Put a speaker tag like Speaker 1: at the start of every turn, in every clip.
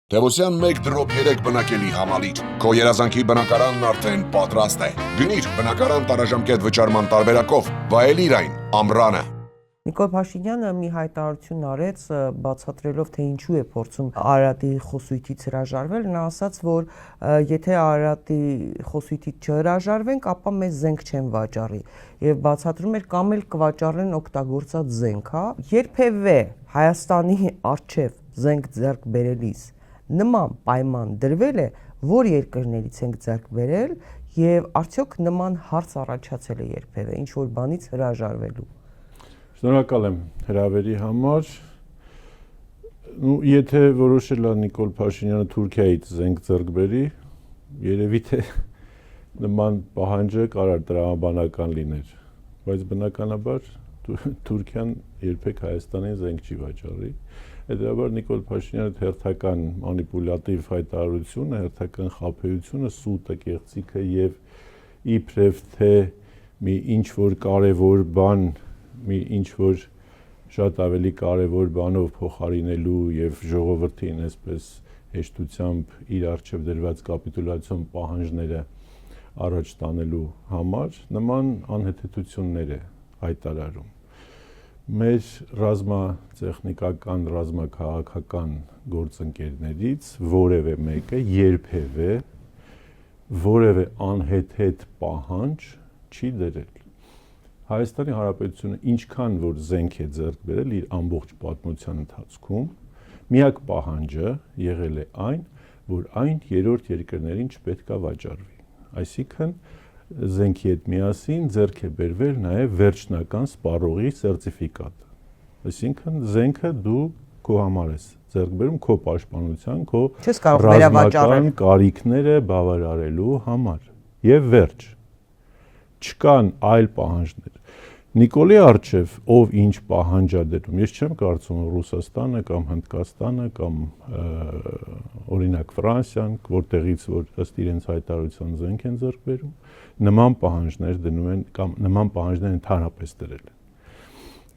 Speaker 1: Տևոսյան 1 դրոպ 3 բնակելի համալիր։ Քո երազանքի բնակարանն արդեն պատրաստ է։ Գնիր բնակարան տարաժամկետ վճարման տարբերակով, վայելիր այն ամռանը։
Speaker 2: Նիկոլ Փաշինյանը մի հայտարարություն արեց, բացատրելով, թե ինչու է փորձում Արարատի խոսույթից հրաժարվել։ Նա ասաց, որ եթե Արարատի խոսույթից չհրաժարվենք, ապա մեզ զենք չեն վաճառի։ Եվ բացատրում էր կամ էլ կվաճառեն օգտագործած զենք, հա։ Երբևէ Հայաստանի առջև զենք ձեռք բերելիս նման պայման դրվել է, որ երկրներից ենք ձեռք բերել, եւ արդյոք նման հարց առաջացել է երբևէ ինչ որ բանից հրաժարվելու։
Speaker 3: Շնորհակալ եմ հրավերի համար։ Եթե որոշել է Նիկոլ Փաշինյանը Թուրքիայից զենք ձեռք բերի, երևի թե նման պահանջը կարող տրամաբանական լիներ, բայց բնականաբար Թուրքիան երբեք Հայաստանին զենք չի վաճառի։ Հետևաբար Նիկոլ Փաշինյանը հերթական մանիպուլյատիվ հայտարարությունը, հերթական խաբեությունը, սուտը, կեղծիքը եւ իբրև թե մի ինչ որ կարևոր բան, մի ինչ որ շատ ավելի կարևոր բանով փոխարինելու եւ ժողովրդին այսպես հեշտությամբ իր արժեվ դրված կապիտուլյացիոն պահանջները առաջ տանելու համար նման անհեթեթություններ է հայտարարում։ Մեր ռազմատեխնիկական, ռազմաքաղաքական գործընկերներից որևէ մեկը երբևէ որևէ անհեթեթ պահանջ չի դրել։ Հայաստանի Հանրապետությունը ինչքան որ զենք է ձեռք բերել իր ամբողջ պատմության ընթացքում, միակ պահանջը եղել է այն, որ այն երրորդ երկրներին չպետք է վաճառվի։ Այսինքն զենքի հետ միասին ձեռք է բերվել նաև վերջնական սպառողի սերտիֆիկատը։ Այսինքն զենքը դու քո համար ես ձեռք բերում քո պաշտպանության, քո ռազմական կարիքները բավարարելու համար։ Եվ վերջ։ Չկան այլ պահանջներ։ Նիկոլի առջև ով ինչ պահանջ է դրում, ես չեմ կարծում Ռուսաստանը կամ Հնդկաստանը կամ օրինակ Ֆրանսիան, որտեղից որ ըստ իրենց հայտարարության զենք են ձեռք բերում, նման պահանջներ դնում են կամ նման պահանջներ ընդհանրապես դրել են։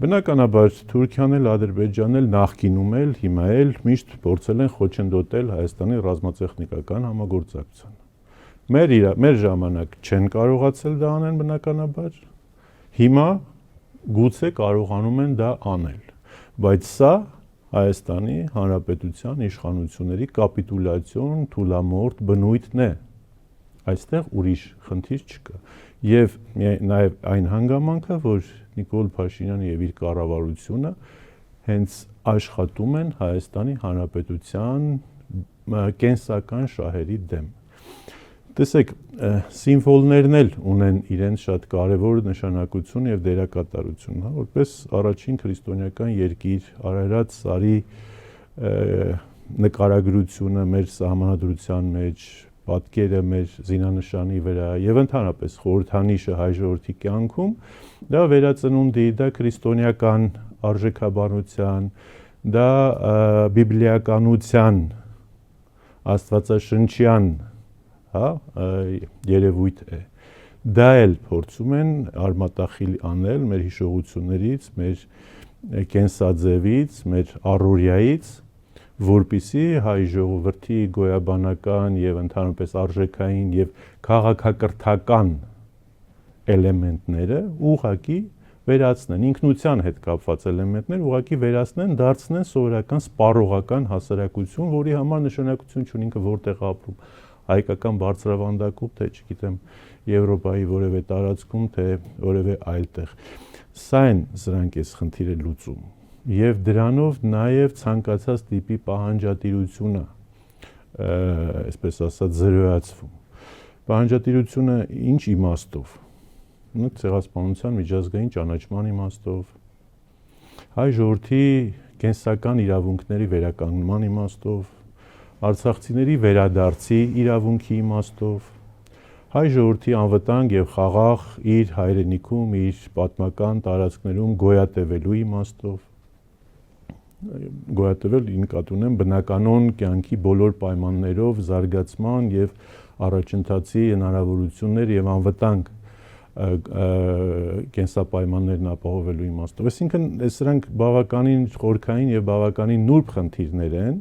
Speaker 3: Բնականաբար Թուրքիան էլ, Ադրբեջանն էլ, նախկինում էլ, հիմա էլ միշտ փորձել են խոչընդոտել Հայաստանի ռազմատեխնիկական համագործակցությանը։ Մեր ժամանակ չեն կարողացել դա անեն բնականաբար։ Հիմա գուցե կարողանում են դա անել, բայց սա Հայաստանի Հանրապետության իշխանությունների կապիտուլյացիոն թուլամորթ բնույթն է։ Այստեղ ուրիշ խնդիր չկա։ Եվ նաև այն հանգամանքը, որ Նիկոլ Փաշինյանը եւ իր կառավարությունը հենց աշխատում են Հայաստանի Հանրապետության կենսական շահերի դեմ։ Տեսեք, սիմվոլներն էլ ունեն իրենց շատ կարևոր նշանակություն եւ դերակատարություն, հա, որպես առաջին քրիստոնեական երկիր Արարատ սարի նկարագրությունը մեր սահմանադրության մեջ, պատկերը մեր զինանշանի վրա եւ ընդհանրապես խորհրդանիշը հայ ժողովրդի կյանքում, դա վերածնունդի, դա քրիստոնեական արժեքաբանության, դա բիբլիականության, աստվածաշնչյան հա երևույթ է։ Դա էլ փորձում են արմատախիլ անել մեր հիշողություններից, մեր կենսաձևից, մեր առօրյայից, որպիսի հայ ժողովրդի գոյաբանական եւ ընդհանրապես արժեքային եւ քաղաքակրթական էլեմենտները ուղղակի վերացնեն, ինքնության հետ կապված էլեմենտներ ուղղակի վերացնեն, դարձնեն սովորական սպառողական հասարակություն, որի համար նշանակություն չունի ինքը որտեղ ապրում, հայկական բարձրավանդակում, թե չգիտեմ, Եվրոպայի որևէ տարածքում, թե որևէ այլ տեղ։ Սա են սրանք այս խնդիրը լուծում։ Եվ դրանով նաև ցանկացած տիպի պահանջատիրությունը, այսպես ասած, զրոյացվում։ Պահանջատիրությունը ինչ իմաստով։ Ցեղասպանության միջազգային ճանաչման իմաստով, հայ ժողովրդի կենսական իրավունքների վերականգնման իմաստով, արցախցիների վերադարձի իրավունքի իմաստով, հայ ժողովրդի անվտանգ եւ խաղաղ իր հայրենիքում, իր պատմական տարածքներում գոյատևելու իմաստով, գոյատևել նկատի ունեմ բնականոն կյանքի բոլոր պայմաններով զարգացման եւ առաջընթացի հնարավորություններ եւ անվտանգ կենսապայմաններն ապահովելու իմաստով։ Այսինքն սրանք բավականին խորքային եւ բավականին նուրբ խնդիրներ են,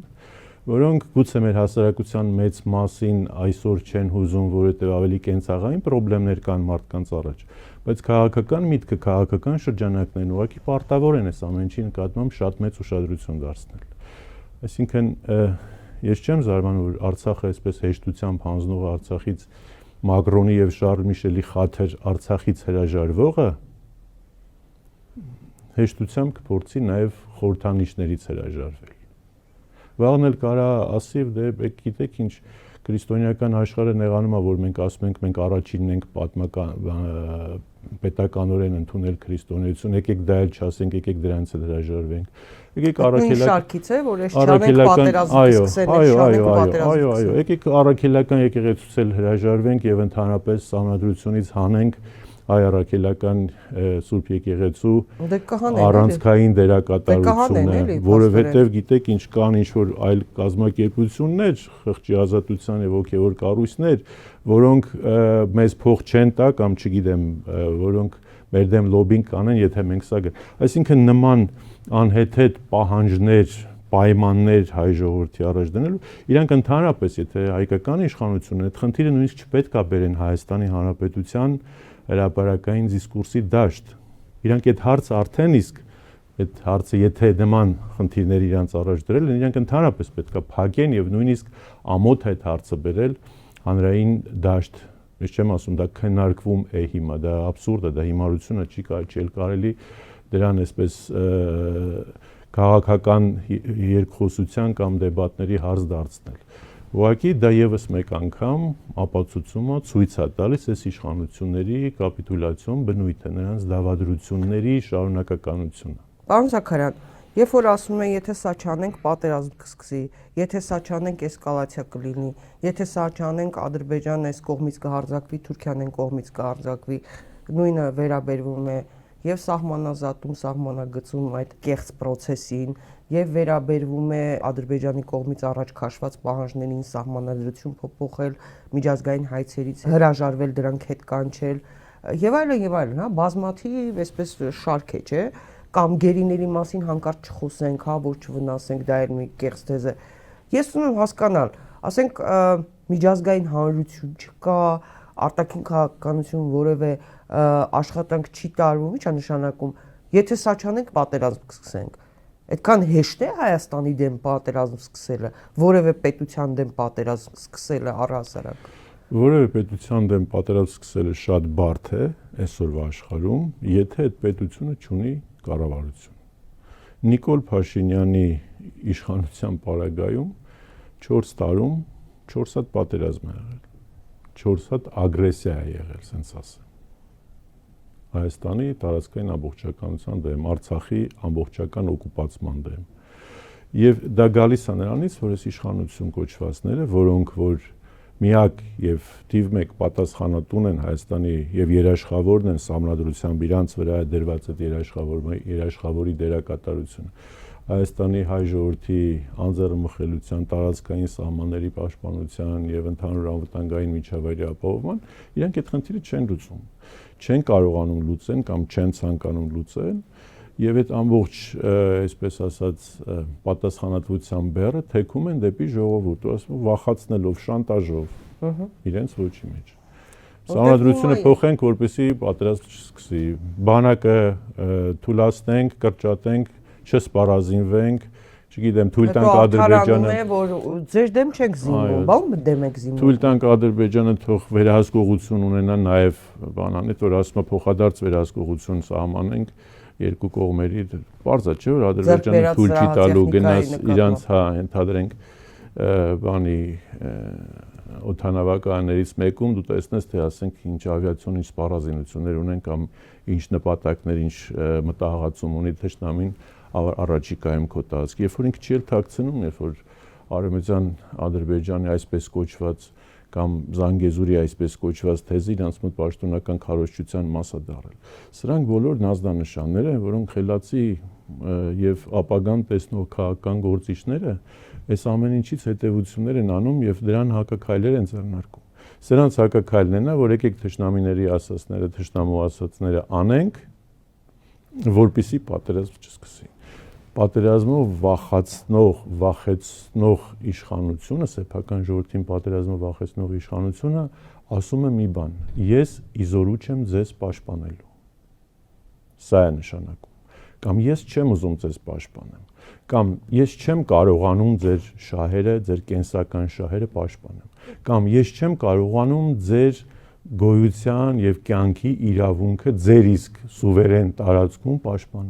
Speaker 3: որոնք գուցե մեր հասարակության մեծ մասին այսօր չեն հուզում, որովհետև ավելի կենցաղային խնդիրներ կան մարդկանց առաջ, բայց քաղաքական միտքը, քաղաքական շրջանակներն ուղղակի պարտավոր են այս ամեն ինչի նկատմամբ շատ մեծ ուշադրություն դարձնել։ Այսինքն ես չեմ զարմանում, որ Արցախը այսպես հեշտությամբ հանձնող Արցախից Մակրոնի եւ Շարլ Միշելի խաթր Արցախից հրաժարվողը հեշտությամբ կփորձի նաեւ խորհրդանիշներից հրաժարվել։ Վաղն էլ կարա ասի, դե գիտեք ինչ, քրիստոնեական աշխարհը նեղանում է, որ մենք ասում ենք մենք առաջինն ենք պատմական պետականորեն ընդունել քրիստոնեություն, եկեք դա էլ չասենք, եկեք դրանից էլ հրաժարվենք։ Եկեք առաքելական
Speaker 2: շարքից է, որ այս չանենք պատերազմը սկսել է, շարենք պատերազմը։
Speaker 3: Այո, եկեք առաքելական եկեղեցուց էլ հրաժարվենք եւ ընդհանրապես սահմանադրությունից հանենք հայ առաքելական Սուրբ եկեղեցու առանցքային դերակատարությունը, որովհետև գիտեք ինչ կան ինչ որ այլ կազմակերպություններ, խղճի ազատության եւ ոգեվոր կառույցներ, որոնք մեզ փող չեն տա կամ չգիտեմ, որոնք մեր դեմ լոբինգ կանեն, եթե մենք սա այսինքն նման անհեթեթ պահանջներ, պայմաններ հայ ժողովրդի առաջ դնելու, իրանք ընդհանրապես եթե հայկական իշխանությունն այդ խնդիրը նույնիսկ չպետք է բերեն Հայաստանի Հանրապետության հրապարակային դիսկուրսի դաշտ։ Իրանք այդ հարցը արդեն իսկ այդ հարցը եթե նման խնդիրներ իրանց առաջ դրել են, իրանք ընդհանրապես պետք է փակեն եւ նույնիսկ ամոթ այդ հարցը բերել հանրային դաշտ։ Ես չեմ ասում դա քննարկվում է հիմա, դա աբսուրդ է, դա հիմարությունը չի կարելի դրան այսպես քաղաքական երկխոսության կամ դեբատների հարց դարձնել։ Ուղղակի դա եւս մեկ անգամ ապացուցում է, ցույց է տալիս այս իշխանությունների կապիտուլյացիոն բնույթը, նրանց դավադրությունների շարունակականությունը։
Speaker 2: Պարոն Զաքարյան, երբ որ ասում են, եթե սա չանենք, պատերազմ կսկսի, եթե սա չանենք, էսկալացիա կլինի, եթե սա չանենք, Ադրբեջանն այս կողմից կհարձակվի, Թուրքիան այն կողմից կհարձակվի, նույնը վերաբերվում է եւ սահմանազատում, սահմանագծում այդ կեղծ process-ին եւ վերաբերվում է Ադրբեջանի կողմից առաջ քաշված պահանջներին սահմանադրություն փոփոխել, միջազգային հայցերից հրաժարվել, դրանք հետ կանչել եւ այլն, հա, բազմաթիվ այսպես շարք է, չէ՞, կամ գերիների մասին հանկարծ չխոսենք, հա, որ չվնասենք, դա էլ մի կեղծ թեզ է։ Ես ուզում եմ հասկանալ, ասենք միջազգային հանրություն չկա, արտաքին քաղաքականություն որևէ աշխատանք չի տարվում, ի՞նչ է նշանակում, եթե սա չանենք, պատերազմ կսկսենք։ Այդքան հեշտ է Հայաստանի դեմ պատերազմ սկսելը, որևէ պետության դեմ պատերազմ սկսելը առհասարակ։
Speaker 3: Որևէ պետության դեմ պատերազմ սկսելը շատ բարդ է այսօրվա աշխարհում, եթե այդ պետությունը չունի կառավարություն։ Նիկոլ Փաշինյանի իշխանության պարագայում 4 տարում 4 հատ պատերազմ է եղել, 4 հատ ագրեսիա է եղել, ասենց ասեմ։ Հայաստանի տարածքային ամբողջականության դեմ, Արցախի ամբողջական օկուպացման դեմ։ Եվ դա գալիս է նրանից, որ այս իշխանություն կոչվածները, որոնք որ միակ եւ թիվ 1 պատասխանատուն են Հայաստանի եւ երաշխավորն են սահմանադրությամբ իրանց վրա դրված այդ երաշխավորի դերակատարությունը։ Հայաստանի հայ ժողովրդի անձեռնմխելիության, տարածքային սահմանների պաշտպանության եւ ընդհանուր անվտանգային միջավայրի ապահովման, իրանք այդ խնդիրը չեն լուծում, չեն կարողանում լուծեն կամ չեն ցանկանում լուծել, եւ այդ ամբողջ, այսպես ասած, պատասխանատվության բեռը թեքում են դեպի ժողովուրդ, ասում վախացնելով, շանտաժով, իրենց ոչի մեջ։ Սահմանադրությունը փոխենք, որպեսզի պատերազմ չսկսի, բանակը թույլատնենք, կրճատենք, չսպառազինվենք, չգիտեմ, թույլ տանք Ադրբեջանը,
Speaker 2: որ ձեր դեմ չեք զինվում, բան դեմ եք զինվում։
Speaker 3: Թույլ տանք Ադրբեջանը թող վերահսկողություն ունենա նաև բանան, այդ որ ասում է փոխադարձ վերահսկողություն սահմանենք երկու կողմերի, բարձա չէ որ Ադրբեջանը թույլ չի տալու գնաս իրանց հա ընդհանրենք բանի օդանավակայաններից մեկում դու տեսնես թե ասենք ինչ ավիացիոն ինչ սպառազինություններ ունեն կամ ինչ նպատակներ, ինչ մտահղացում ունի թշնամին առաջիկայում քո տարածք, երբ որ ինքը չի էլ թաքցնում, երբ որ Արևմտյան Ադրբեջանի այսպես կոչված կամ Զանգեզուրի այսպես կոչված թեզը իրանց մոտ պաշտոնական քարոզչության մաս է դարձել։ Սրանք բոլոր նազդանշաններ են, որոնք խելացի եւ ապագան տեսնող քաղաքական գործիչները այս ամեն ինչից հետեւություններ են անում եւ դրան հակաքայլեր են ձեռնարկում։ Սրանց հակաքայլն է, որ եկեք թշնամիների ասածները, թշնամու ասածները անենք, որպեսզի պատերազմ չսկսի։ պատերազմով վախեցնող իշխանությունը, սեփական ժողովրդին պատերազմով վախեցնող իշխանությունը ասում է մի բան. ես իզորու չեմ ձեզ պաշտպանելու։ Սա է նշանակում։ Կամ ես չեմ ուզում ձեզ պաշտպանեմ, կամ ես չեմ կարողանում ձեր շահերը, ձեր կենսական շահերը պաշտպանել, կամ ես չեմ կարողանում ձեր գոյության եւ կյանքի իրավունքը ձեր իսկ սուվերեն տարածքում պաշտպանել։